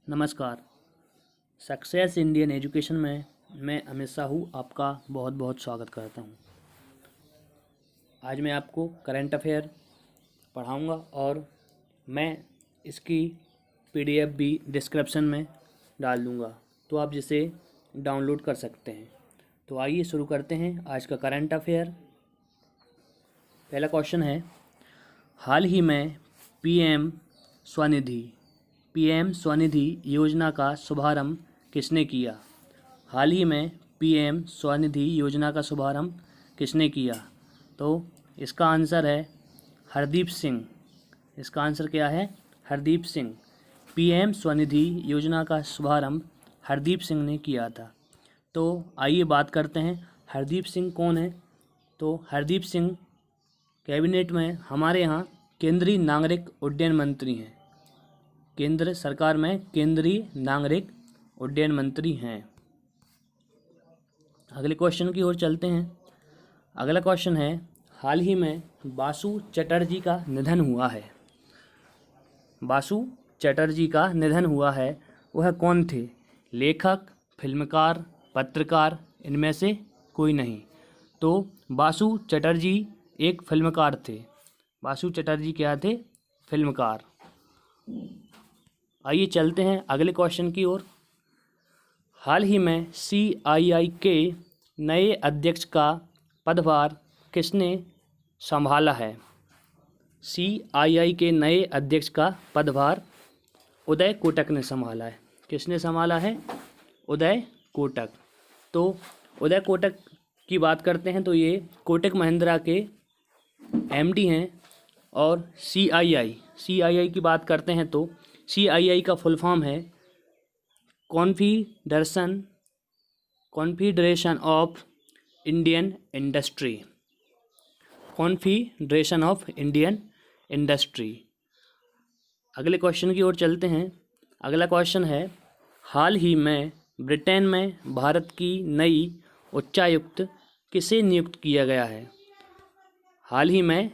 नमस्कार। Success Indian education में मैं अमित साहू आपका बहुत बहुत स्वागत करता हूँ। आज मैं आपको करंट अफेयर पढ़ाऊँगा और मैं इसकी पीडीएफ भी डिस्क्रिप्शन में डाल दूँगा, तो आप जिसे डाउनलोड कर सकते हैं। तो आइए शुरू करते हैं आज का करंट अफेयर। पहला क्वेश्चन है, हाल ही में पीएम स्वनिधि योजना का शुभारंभ किसने किया? हाल ही में पीएम स्वनिधि योजना का शुभारंभ किसने किया? तो इसका आंसर है हरदीप सिंह। इसका आंसर क्या है? हरदीप सिंह। पीएम स्वनिधि योजना का शुभारंभ हरदीप सिंह ने किया था। तो आइए बात करते हैं हरदीप सिंह कौन है। तो हरदीप सिंह कैबिनेट में हमारे यहाँ केंद्रीय नागरिक उड्डयन मंत्री हैं। केंद्र सरकार में केंद्रीय नागरिक उड्डयन मंत्री हैं। अगले क्वेश्चन की ओर चलते हैं। अगला क्वेश्चन है, हाल ही में बासु चटर्जी का निधन हुआ है। बासु चटर्जी का निधन हुआ है, वह कौन थे? लेखक, फिल्मकार, पत्रकार, इनमें से कोई नहीं। तो बासु चटर्जी एक फिल्मकार थे। बासु चटर्जी क्या थे? फिल्मकार। आइए चलते हैं अगले क्वेश्चन की ओर। हाल ही में सीआईआई के नए अध्यक्ष का पदभार किसने संभाला है? सीआईआई के नए अध्यक्ष का पदभार उदय कोटक ने संभाला है। किसने संभाला है? उदय कोटक। तो उदय कोटक की बात करते हैं तो ये कोटक महिंद्रा के एमडी हैं। और सीआईआई की बात करते हैं तो सीआईआई का फुल फॉर्म है confederation of Indian industry. Confederation of Indian industry. अगले क्वेश्चन की ओर चलते हैं। अगला क्वेश्चन है, हाल ही में ब्रिटेन में भारत की नई उच्चायुक्त किसे नियुक्त किया गया है? हाल ही में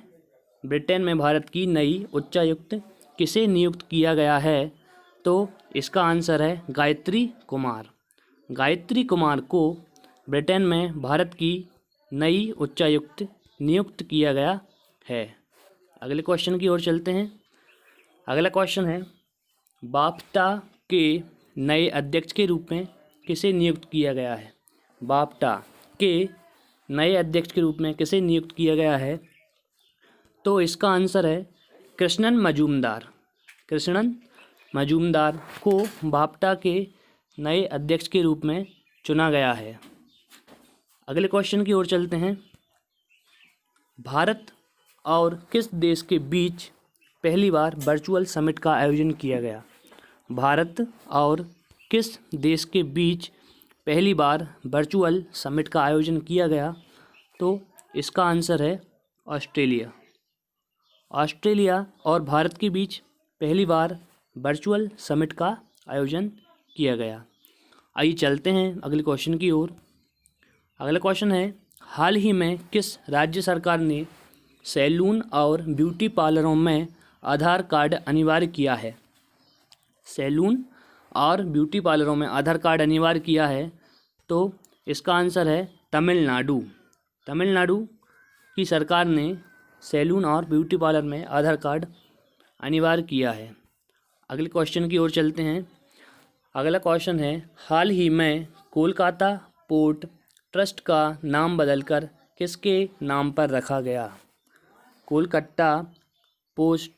ब्रिटेन में भारत की नई उच्चायुक्त किसे नियुक्त किया गया है? तो इसका आंसर है गायत्री कुमार। गायत्री कुमार को ब्रिटेन में भारत की नई उच्चायुक्त नियुक्त किया गया है। अगले क्वेश्चन की ओर चलते हैं। अगला क्वेश्चन है, बाफ्टा के नए अध्यक्ष के रूप में किसे नियुक्त किया गया है? बाफ्टा के नए अध्यक्ष के रूप में किसे नियुक्त किया गया है? तो इसका आंसर है कृष्णन मजूमदार। कृष्णन मजूमदार को बाफ्टा के नए अध्यक्ष के रूप में चुना गया है। अगले क्वेश्चन की ओर चलते हैं। भारत और किस देश के बीच पहली बार वर्चुअल समिट का आयोजन किया गया? भारत और किस देश के बीच पहली बार वर्चुअल समिट का आयोजन किया गया? तो इसका आंसर है ऑस्ट्रेलिया। ऑस्ट्रेलिया और भारत के बीच पहली बार वर्चुअल समिट का आयोजन किया गया। आइए चलते हैं अगले क्वेश्चन की ओर। अगला क्वेश्चन है, हाल ही में किस राज्य सरकार ने सैलून और ब्यूटी पार्लरों में आधार कार्ड अनिवार्य किया है? सैलून और ब्यूटी पार्लरों में आधार कार्ड अनिवार्य किया है। तो इसका आंसर है तमिलनाडु। तमिलनाडु की सरकार ने सैलून और ब्यूटी पार्लर में आधार कार्ड अनिवार्य किया है। अगले क्वेश्चन की ओर चलते हैं। अगला क्वेश्चन है, हाल ही में कोलकाता पोर्ट ट्रस्ट का नाम बदलकर किसके नाम पर रखा गया? कोलकाता पोर्ट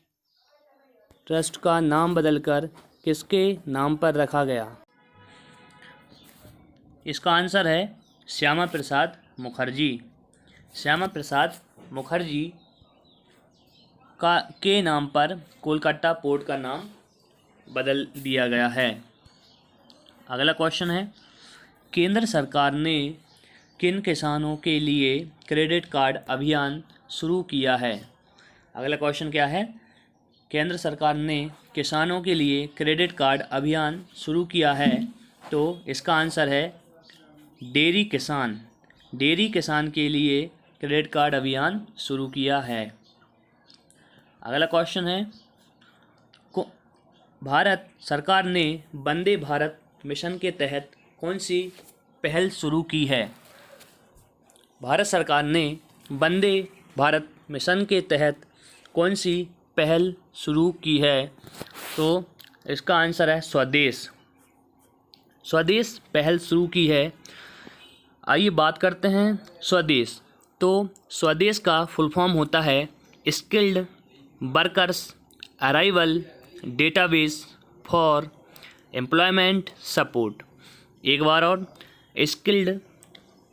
ट्रस्ट का नाम बदलकर किसके नाम पर रखा गया? इसका आंसर है श्यामा प्रसाद मुखर्जी। श्यामा प्रसाद मुखर्जी के नाम पर कोलकाता पोर्ट का नाम बदल दिया गया है। अगला क्वेश्चन है, केंद्र सरकार ने किन किसानों के लिए क्रेडिट कार्ड अभियान शुरू किया है? अगला क्वेश्चन क्या है? केंद्र सरकार ने किसानों के लिए क्रेडिट कार्ड अभियान शुरू किया है। तो इसका आंसर है डेयरी किसान। डेयरी किसान के लिए क्रेडिट कार्ड अभियान शुरू किया है। अगला क्वेश्चन है, भारत सरकार ने वंदे भारत मिशन के तहत कौन सी पहल शुरू की है? भारत सरकार ने वंदे भारत मिशन के तहत कौन सी पहल शुरू की है? तो इसका आंसर है स्वदेश। स्वदेश पहल शुरू की है। आइए बात करते हैं स्वदेश। तो स्वदेश का फुल फॉर्म होता है skilled workers arrival database for employment support. एक बार और, skilled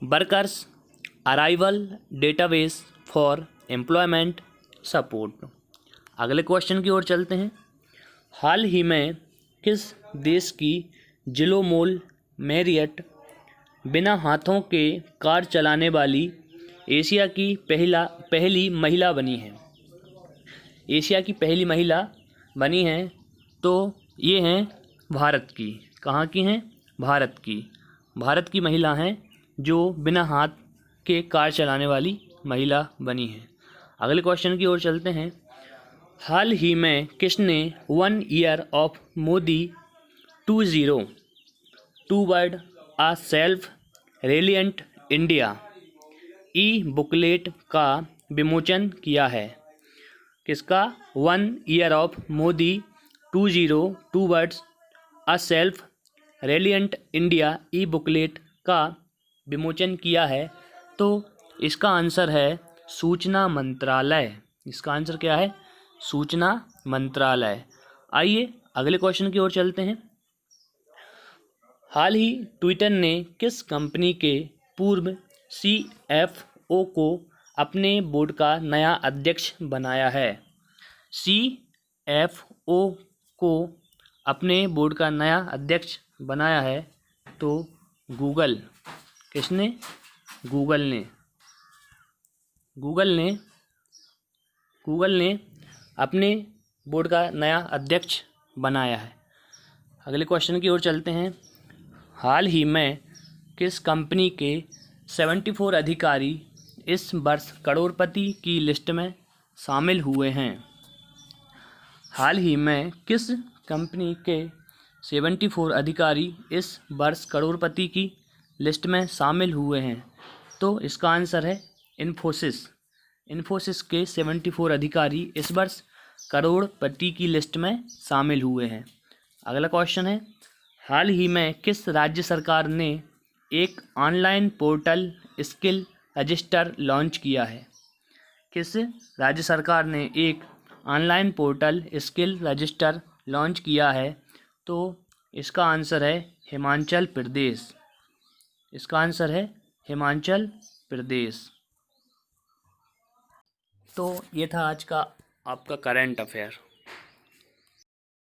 workers arrival database for employment support. अगले क्वेश्चन की ओर चलते हैं। हाल ही में किस देश की जिलोमोल मैरियट बिना हाथों के कार चलाने वाली एशिया की पहली महिला बनी है? एशिया की पहली महिला बनी है तो ये हैं भारत की। कहाँ की हैं? भारत की। भारत की महिला हैं जो बिना हाथ के कार चलाने वाली महिला बनी है। अगले क्वेश्चन की ओर चलते हैं। हाल ही में किसने 1 year of Modi 20 toward a self reliant India e booklet का विमोचन किया है? किसका? 1 year of Modi 20 towards a self reliant India e booklet का विमोचन किया है? तो इसका आंसर है सूचना मंत्रालय। इसका आंसर क्या है? सूचना मंत्रालय। आइए अगले क्वेश्चन की ओर चलते हैं। हाल ही ट्विटर ने किस कंपनी के पूर्व CFO को अपने बोर्ड का नया अध्यक्ष बनाया है? CFO को अपने बोर्ड का नया अध्यक्ष बनाया है तो गूगल। किसने? गूगल ने। गूगल ने अपने बोर्ड का नया अध्यक्ष बनाया है। अगले क्वेश्चन की ओर चलते हैं। हाल ही में किस कंपनी के 74 अधिकारी इस वर्ष करोड़पति की लिस्ट में शामिल हुए हैं? हाल ही में किस कंपनी के 74 अधिकारी इस वर्ष करोड़पति की लिस्ट में शामिल हुए हैं? तो इसका आंसर है इन्फोसिस। इन्फोसिस के 74 अधिकारी इस वर्ष करोड़पति की लिस्ट में शामिल हुए हैं। अगला क्वेश्चन है। हाल ही में किस राज्य सरकार ने एक online portal skill register launch किया है? किस राज्य सरकार ने एक online portal skill register launch किया है? तो इसका आंसर है हिमाचल प्रदेश। इसका आंसर है हिमाचल प्रदेश। तो ये था आज का आपका करंट अफेयर।